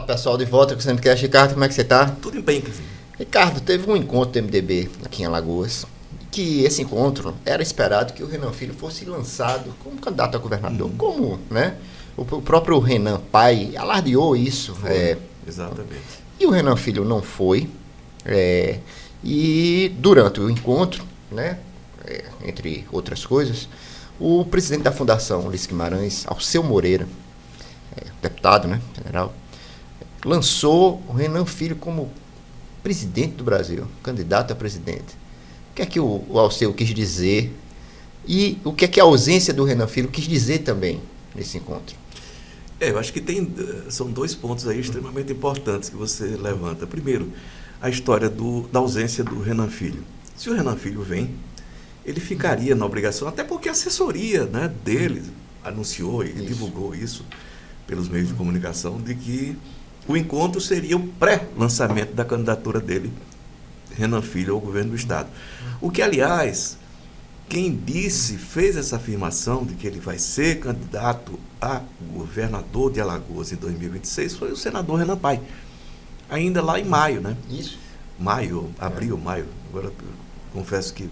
pessoal, de volta com o Sandcast. Ricardo, como é que você tá? Tudo bem, inclusive. Ricardo, teve um encontro do MDB aqui em Alagoas, que esse encontro era esperado que o Renan Filho fosse lançado como candidato a governador, como, né? O próprio Renan pai alardeou isso. Exatamente. E o Renan Filho não foi. E durante o encontro, né, entre outras coisas, o presidente da Fundação, Ulisses Guimarães, Alceu Moreira, deputado, né, federal, lançou o Renan Filho como presidente do Brasil, candidato a presidente. O que é que o Alceu quis dizer e o que é que a ausência do Renan Filho quis dizer também nesse encontro? Eu acho que são dois pontos aí extremamente importantes que você levanta. Primeiro, a história da ausência do Renan Filho. Se o Renan Filho vem, ele ficaria na obrigação, até porque a assessoria, né, dele anunciou e divulgou isso pelos meios de comunicação, de que o encontro seria o pré-lançamento da candidatura dele, Renan Filho, ao governo do Estado. O que, aliás, quem fez essa afirmação de que ele vai ser candidato a governador de Alagoas em 2026 foi o senador Renan Pai, ainda lá em maio, né? Isso. Abril, maio, agora confesso que...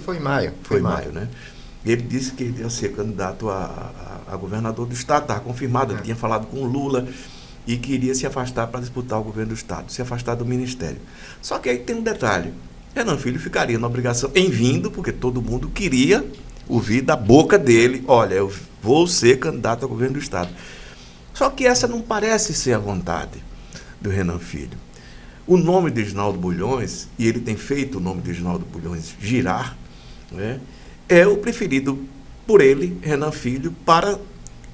Foi em maio. Foi em maio, né? Ele disse que ele ia ser candidato a governador do Estado, estava confirmado, ele tinha falado com o Lula e queria se afastar para disputar o governo do Estado, se afastar do Ministério. Só que aí tem um detalhe, Renan Filho ficaria na obrigação, em vindo, porque todo mundo queria ouvir da boca dele, olha, eu vou ser candidato a governo do Estado. Só que essa não parece ser a vontade do Renan Filho. O nome de Reginaldo Bulhões, e ele tem feito o nome de Reginaldo Bulhões girar, né, é o preferido por ele, Renan Filho, para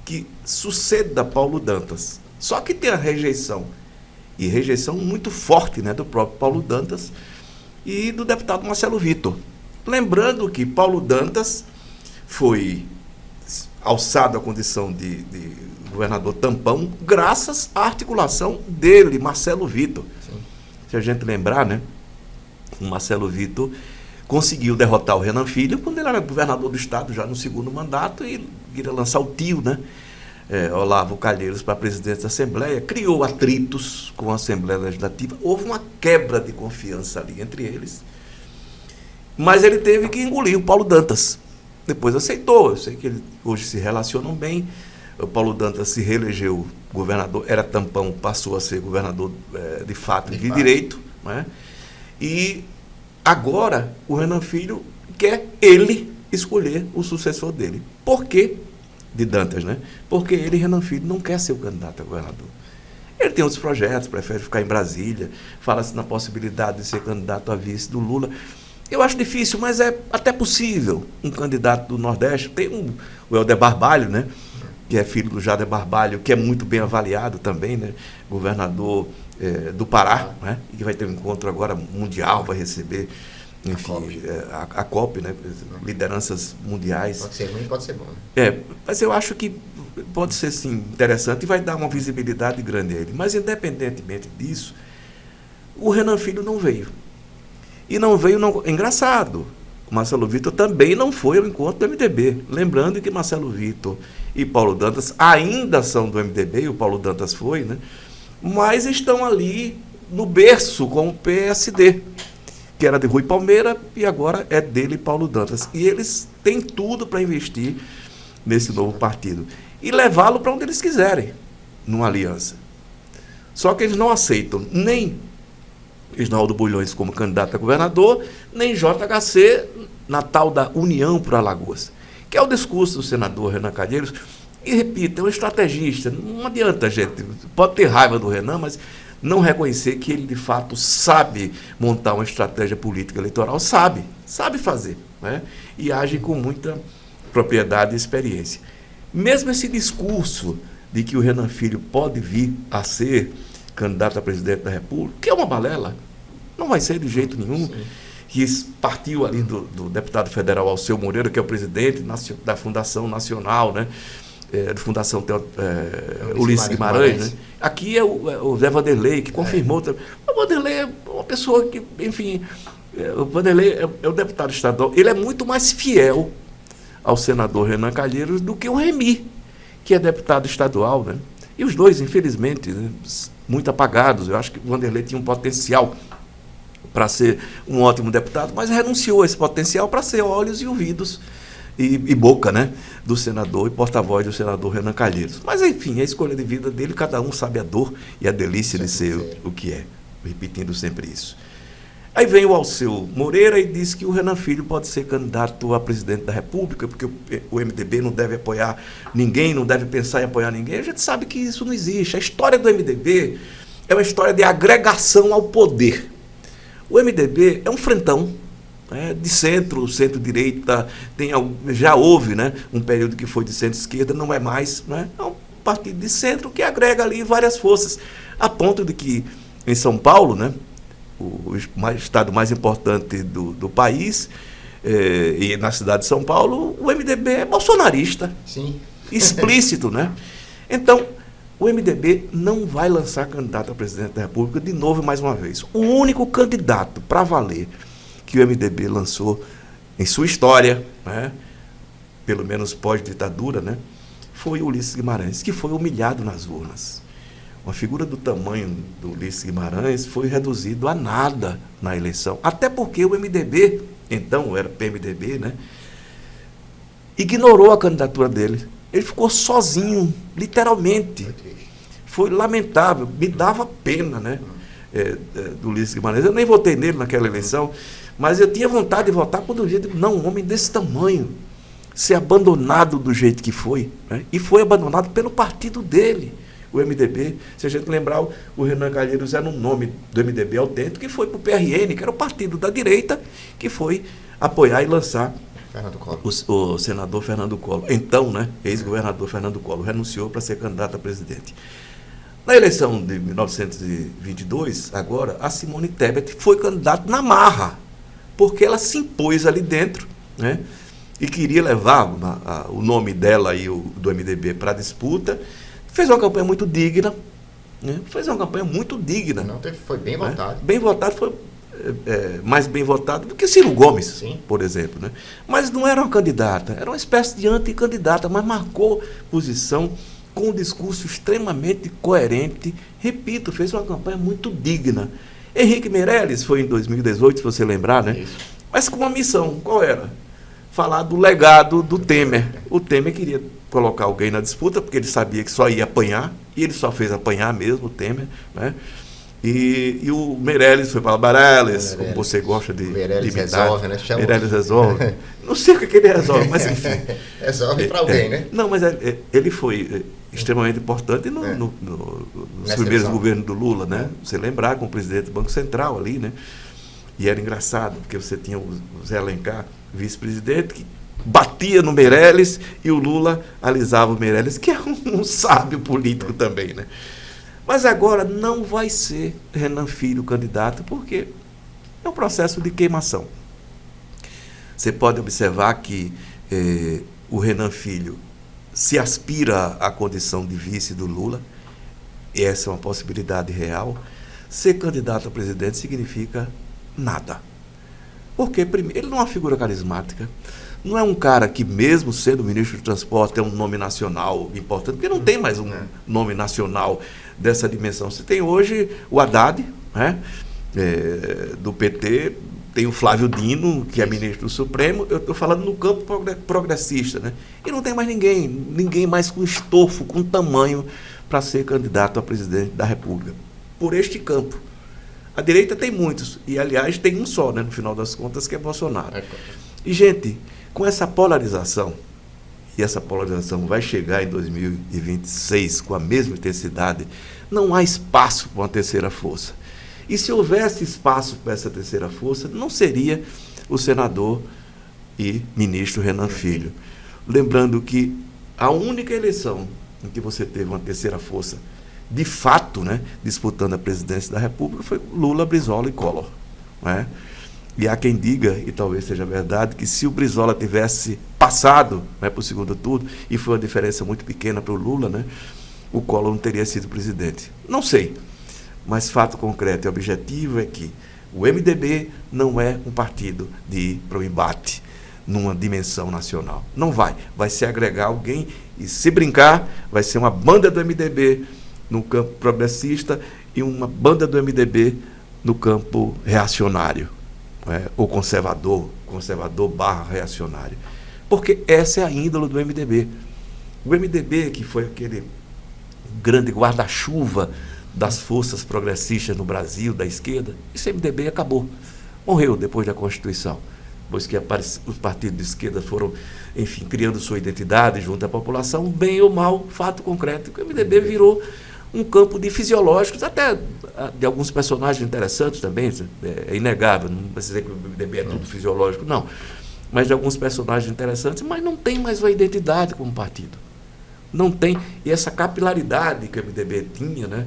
que suceda Paulo Dantas. Só que tem a rejeição, e rejeição muito forte, né, do próprio Paulo Dantas e do deputado Marcelo Vitor. Lembrando que Paulo Dantas foi alçado à condição de governador tampão graças à articulação dele, Marcelo Vitor. Sim. Se a gente lembrar, né, o Marcelo Vitor conseguiu derrotar o Renan Filho quando ele era governador do Estado, já no segundo mandato, e queria lançar o tio, né, Olavo Calheiros, para presidente da Assembleia, criou atritos com a Assembleia Legislativa, houve uma quebra de confiança ali entre eles, mas ele teve que engolir o Paulo Dantas. Depois aceitou, eu sei que eles hoje se relacionam bem. O Paulo Dantas se reelegeu governador, era tampão, passou a ser governador de fato e de direito, né? E agora o Renan Filho quer ele escolher o sucessor dele. Por quê? De Dantas, né? Porque ele, Renan Filho, não quer ser o candidato a governador. Ele tem outros projetos, prefere ficar em Brasília, fala-se na possibilidade de ser candidato a vice do Lula. Eu acho difícil, mas é até possível. Um candidato do Nordeste, tem o Helder Barbalho, né, que é filho do Jader Barbalho, que é muito bem avaliado também, né, governador do Pará, né, e que vai ter um encontro agora mundial, vai receber, enfim, a COP, né, lideranças mundiais. Pode ser ruim, pode ser bom. Né? Mas eu acho que pode ser, sim, interessante e vai dar uma visibilidade grande a ele. Mas, independentemente disso, o Renan Filho não veio. E não veio, engraçado, o Marcelo Vitor também não foi ao encontro do MDB. Lembrando que Marcelo Vitor e Paulo Dantas ainda são do MDB, e o Paulo Dantas foi, né? Mas estão ali no berço com o PSD, que era de Rui Palmeira e agora é dele, Paulo Dantas. E eles têm tudo para investir nesse novo partido e levá-lo para onde eles quiserem, numa aliança. Só que eles não aceitam nem Reginaldo Bulhões como candidato a governador, nem JHC na tal da União por Alagoas, que é o discurso do senador Renan Calheiros. E, repito, é um estrategista. Não adianta, gente, pode ter raiva do Renan, mas não reconhecer que ele, de fato, sabe montar uma estratégia política eleitoral, sabe fazer, né? E age com muita propriedade e experiência. Mesmo esse discurso de que o Renan Filho pode vir a ser candidato a presidente da República, que é uma balela, não vai ser de jeito nenhum. Sim. Que partiu ali do deputado federal Alceu Moreira, que é o presidente da Fundação Nacional, né? De Fundação Ulisses Guimarães, né? Aqui é o Zé Vanderlei, que confirmou. O Vanderlei é uma pessoa que, enfim, o Vanderlei é o deputado estadual, ele é muito mais fiel ao senador Renan Calheiros do que o Remy, que é deputado estadual, né? E os dois, infelizmente, né, muito apagados. Eu acho que o Wanderlei tinha um potencial para ser um ótimo deputado, mas renunciou a esse potencial para ser olhos e ouvidos e boca, né, do senador e porta-voz do senador Renan Calheiros. Mas, enfim, a escolha de vida dele, cada um sabe a dor e a delícia de ser o que é, repetindo sempre isso. Aí vem o Alceu Moreira e diz que o Renan Filho pode ser candidato a presidente da República, porque o MDB não deve apoiar ninguém, não deve pensar em apoiar ninguém. A gente sabe que isso não existe. A história do MDB é uma história de agregação ao poder. O MDB é um frentão, de centro, centro-direita, já houve, né, um período que foi de centro-esquerda, não é mais, né, é um partido de centro que agrega ali várias forças, a ponto de que em São Paulo, né, o estado mais importante do país, e na cidade de São Paulo, o MDB é bolsonarista. Sim. Explícito, né? Então, o MDB não vai lançar candidato a presidente da República de novo, mais uma vez. O único candidato para valer que o MDB lançou em sua história, né, pelo menos pós-ditadura, né, foi o Ulisses Guimarães, que foi humilhado nas urnas. Uma figura do tamanho do Ulisses Guimarães foi reduzido a nada na eleição. Até porque o MDB, então era PMDB, né, ignorou a candidatura dele. Ele ficou sozinho, literalmente. Foi lamentável, me dava pena, né, do Ulisses Guimarães. Eu nem votei nele naquela eleição, mas eu tinha vontade de votar quando eu disse, não, um homem desse tamanho, ser abandonado do jeito que foi, né, e foi abandonado pelo partido dele, o MDB. Se a gente lembrar, o Renan Calheiros era um nome do MDB autêntico, que foi para o PRN, que era o partido da direita, que foi apoiar e lançar o senador Fernando Collor. Então, né, ex-governador Fernando Collor renunciou para ser candidato a presidente. Na eleição de 1922, agora, a Simone Tebet foi candidata na marra, porque ela se impôs ali dentro, né, e queria levar o nome dela e do MDB para a disputa. Fez uma campanha muito digna, né, Não, foi bem votado. Né? Bem votado, foi mais bem votado do que Ciro Gomes, sim, por exemplo. Né? Mas não era uma candidata, era uma espécie de anticandidata, mas marcou posição com um discurso extremamente coerente. Repito, fez uma campanha muito digna. Henrique Meirelles foi em 2018, se você lembrar, né? Isso. Mas com uma missão, qual era? Falar do legado do Temer. O Temer queria colocar alguém na disputa, porque ele sabia que só ia apanhar, e ele só fez apanhar mesmo, o Temer, né? E o Meirelles foi para Meirelles, como você gosta de Meirelles resolve, né? Meirelles resolve. Não sei o que ele resolve, mas enfim. Resolve para alguém, né? Não, mas ele foi extremamente importante nos primeiros governos do Lula, né? Você lembrar, com o presidente do Banco Central ali, né? E era engraçado, porque você tinha o Zé Alencar, vice-presidente, que batia no Meirelles e o Lula alisava o Meirelles, que é um sábio político também, né? Mas agora não vai ser Renan Filho candidato, porque é um processo de queimação. Você pode observar que o Renan Filho se aspira à condição de vice do Lula, e essa é uma possibilidade real. Ser candidato a presidente significa nada. Porque, primeiro, ele não é uma figura carismática, não é um cara que, mesmo sendo ministro do transporte, é um nome nacional importante, porque não tem mais um nome nacional dessa dimensão. Você tem hoje o Haddad, né, do PT, tem o Flávio Dino, que é ministro do Supremo, eu estou falando no campo progressista, né, e não tem mais ninguém mais com estofo, com tamanho para ser candidato a presidente da República, por este campo. A direita tem muitos, e aliás tem um só, né, no final das contas, que é Bolsonaro. E, gente, com essa polarização, e essa polarização vai chegar em 2026 com a mesma intensidade, não há espaço para uma terceira força. E se houvesse espaço para essa terceira força, não seria o senador e ministro Renan Filho. Lembrando que a única eleição em que você teve uma terceira força, de fato, né, disputando a presidência da República, foi Lula, Brizola e Collor, né? E há quem diga, e talvez seja verdade, que se o Brizola tivesse passado, né, para o segundo turno, e foi uma diferença muito pequena para o Lula, né, o Collor não teria sido presidente. Não sei, mas fato concreto e objetivo é que o MDB não é um partido de ir para o embate numa dimensão nacional. Não vai. Vai se agregar alguém e, se brincar, vai ser uma banda do MDB no campo progressista e uma banda do MDB no campo reacionário, ou conservador barra reacionário. Porque essa é a índole do MDB. O MDB, que foi aquele grande guarda-chuva das forças progressistas no Brasil, da esquerda, esse MDB acabou. Morreu depois da Constituição. Depois que os partidos de esquerda foram, enfim, criando sua identidade junto à população, bem ou mal, fato concreto, que o MDB virou um campo de fisiológicos, até de alguns personagens interessantes também, é inegável, não precisa dizer que o MDB é tudo fisiológico, não. Mas de alguns personagens interessantes, mas não tem mais uma identidade como partido. Não tem. E essa capilaridade que o MDB tinha, né,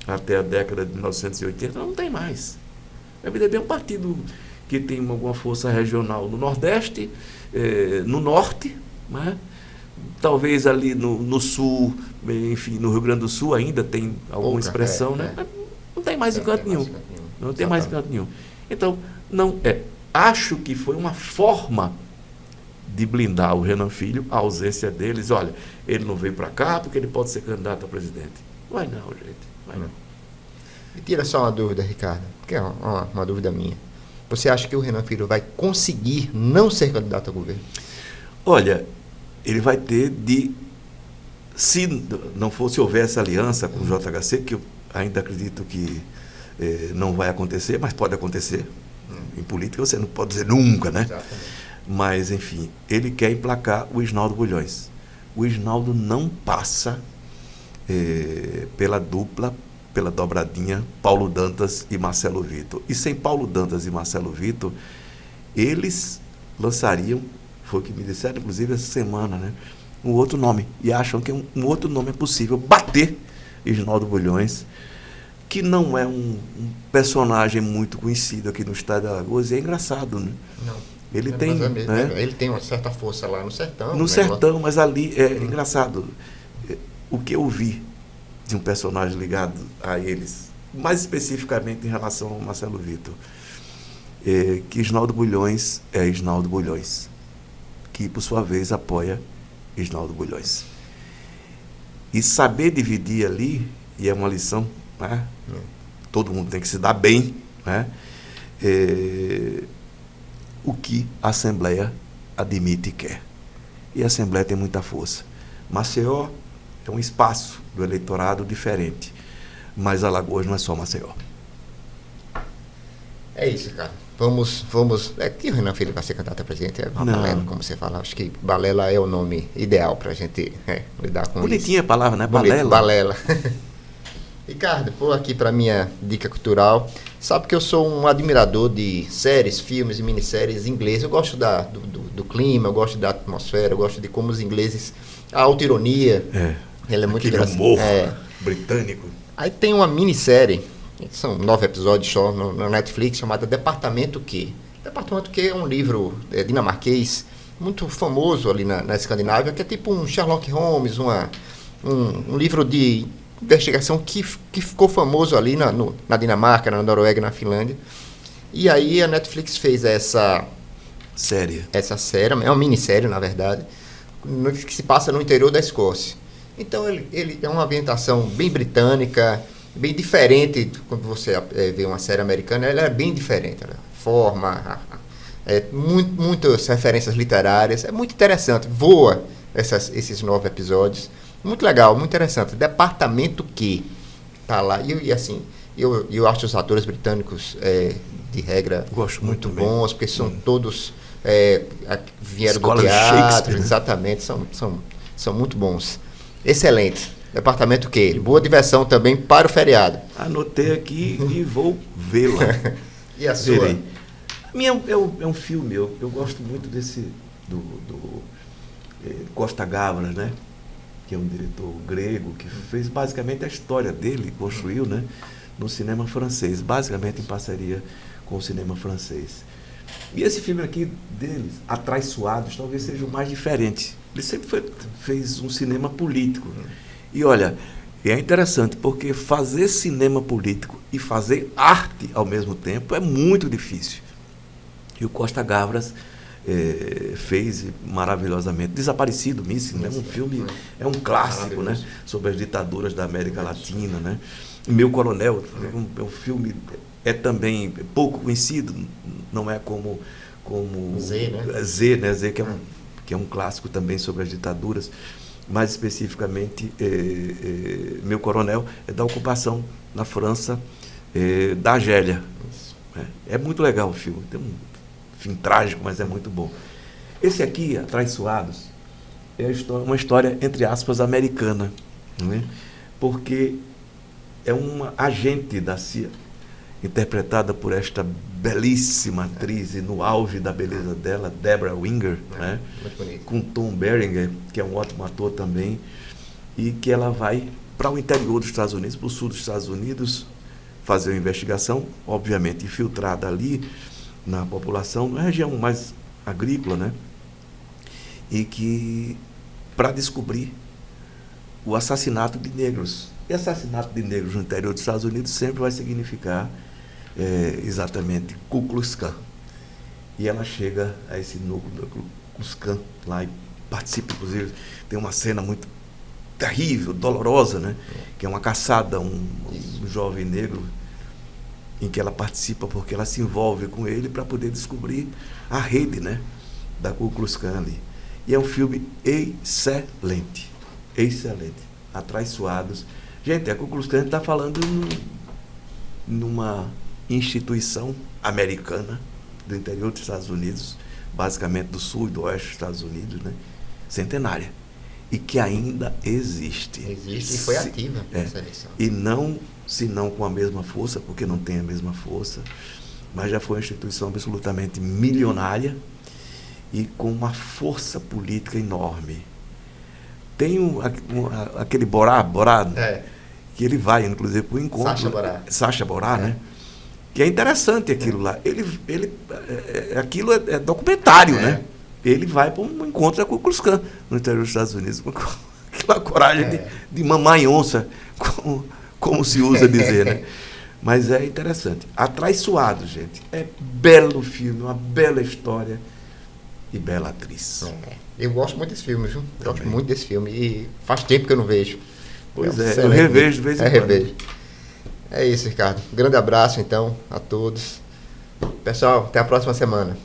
até a década de 1980, não tem mais. O MDB é um partido que tem alguma força regional no Nordeste, no Norte, né? Talvez ali no Sul, enfim, no Rio Grande do Sul ainda tem alguma expressão, né? Não tem mais em canto nenhum. Não tem mais em canto nenhum. Então, não é. Acho que foi uma forma de blindar o Renan Filho, a ausência deles. Olha, ele não veio para cá porque ele pode ser candidato a presidente. Vai não, gente. Vai não. Me tira só uma dúvida, Ricardo, que é uma dúvida minha. Você acha que o Renan Filho vai conseguir não ser candidato a governo? Olha, ele vai ter de... Se não fosse houver essa aliança com o JHC, que eu ainda acredito que não vai acontecer, mas pode acontecer. Em política você não pode dizer nunca, né? Exatamente. Mas, enfim, ele quer emplacar o Isnaldo Bulhões. O Isnaldo não passa pela dupla, pela dobradinha Paulo Dantas e Marcelo Vitor. E sem Paulo Dantas e Marcelo Vitor, eles lançariam, foi o que me disseram, inclusive, essa semana, né, um outro nome. E acham que um outro nome é possível bater Isnaldo Bulhões, que não é um personagem muito conhecido aqui no estado de Alagoas, e é engraçado, né? Não. Ele ele tem uma certa força lá no sertão. No sertão, mas ali é engraçado. O que eu vi de um personagem ligado a eles, mais especificamente em relação ao Marcelo Vitor, que Isnaldo Bulhões é Isnaldo Bulhões, que por sua vez apoia Isnaldo Bulhões. E saber dividir ali, e é uma lição, né? Todo mundo tem que se dar bem, né? O que a Assembleia admite e quer. E a Assembleia tem muita força. Maceió é um espaço do eleitorado diferente, mas Alagoas não é só Maceió. É isso, cara. Vamos. Que o Renan Filho vai ser candidato a presidente é uma balela, como você fala. Acho que balela é o nome ideal para a gente lidar com Bonitinha isso. A palavra, né? Bonito, balela. Ricardo, vou aqui para minha dica cultural. Sabe que eu sou um admirador de séries, filmes e minisséries inglesas. Eu gosto do clima, eu gosto da atmosfera, eu gosto de como os ingleses... A autoironia, ela é muito engraçada. Humor britânico. Aí tem uma minissérie, são 9 episódios só, no Netflix, chamada Departamento Q. Departamento Q é um livro dinamarquês muito famoso ali na Escandinávia, que é tipo um Sherlock Holmes, um livro de investigação que ficou famoso ali na Dinamarca, na Noruega, na Finlândia. E aí a Netflix fez essa série, é uma minissérie, na verdade, que se passa no interior da Escócia. Então ele é uma ambientação bem britânica, bem diferente quando você vê uma série americana. Ela é bem diferente, muitas referências literárias, é muito interessante. Voa esses 9 episódios, muito legal, muito interessante. Departamento Q tá lá, e assim, eu acho os atores britânicos de regra muito bons, porque são todos vieram do teatro, exatamente, são muito bons. Excelente. Departamento Q. Boa diversão também para o feriado. Anotei aqui e vou vê-la. E a sua? Verei. A minha é um filme, eu gosto muito desse do Costa Gavras, né? Que é um diretor grego que fez basicamente a história dele, construiu, né? No cinema francês, basicamente em parceria com o cinema francês. E esse filme aqui deles, Atraiçoados, talvez seja o mais diferente. Ele sempre fez um cinema político. E olha, é interessante, porque fazer cinema político e fazer arte ao mesmo tempo é muito difícil. E o Costa Gavras fez maravilhosamente. Desaparecido, Missing, né? Um filme, é um clássico, né? Sobre as ditaduras da América Latina, né? Meu Coronel, é um filme, é também pouco conhecido, não é como Z, né? Z, que é um clássico também sobre as ditaduras, mais especificamente, Meu Coronel é da ocupação na França, da Argélia. É muito legal o filme, tem um fim trágico, mas é muito bom. Esse aqui, Atraiçoados, é uma história, entre aspas, americana, né? Porque é uma agente da CIA, interpretada por esta belíssima atriz, e no auge da beleza dela, Debra Winger, né? Com Tom Berenger, que é um ótimo ator também, e que ela vai para o interior dos Estados Unidos, para o sul dos Estados Unidos, fazer uma investigação, obviamente infiltrada ali na população, na região mais agrícola, né? E que, para descobrir o assassinato de negros. E assassinato de negros no interior dos Estados Unidos sempre vai significar exatamente Ku Klux Klan. E ela chega a esse núcleo do Ku Klux Klan lá e participa, inclusive, tem uma cena muito terrível, dolorosa, né? Que é uma caçada, um jovem negro, em que ela participa porque ela se envolve com ele para poder descobrir a rede, né, da Ku Klux Klan ali. E é um filme excelente, excelente. Atraiçoados. Gente, a Ku Klux Klan está falando numa instituição americana do interior dos Estados Unidos, basicamente do sul e do oeste dos Estados Unidos, né, centenária, e que ainda existe. Existe e foi ativa nessa eleição. E não, se não com a mesma força, porque não tem a mesma força, mas já foi uma instituição absolutamente milionária e com uma força política enorme. Tem aquele Borá, que ele vai, inclusive, para o encontro. Sacha Borá, né? Que é interessante aquilo lá. Aquilo é documentário, né? Ele vai para um encontro da Ku Klux Klan no interior dos Estados Unidos, com aquela coragem de mamar em onça, como se usa dizer, né? Mas é interessante. Atraiçoado, gente. É belo filme, uma bela história e bela atriz. Eu gosto muito desse filme, viu? Gosto muito desse filme. E faz tempo que eu não vejo. Pois eu revejo de vez em quando. Revejo. É isso, Ricardo. Um grande abraço, então, a todos. Pessoal, até a próxima semana.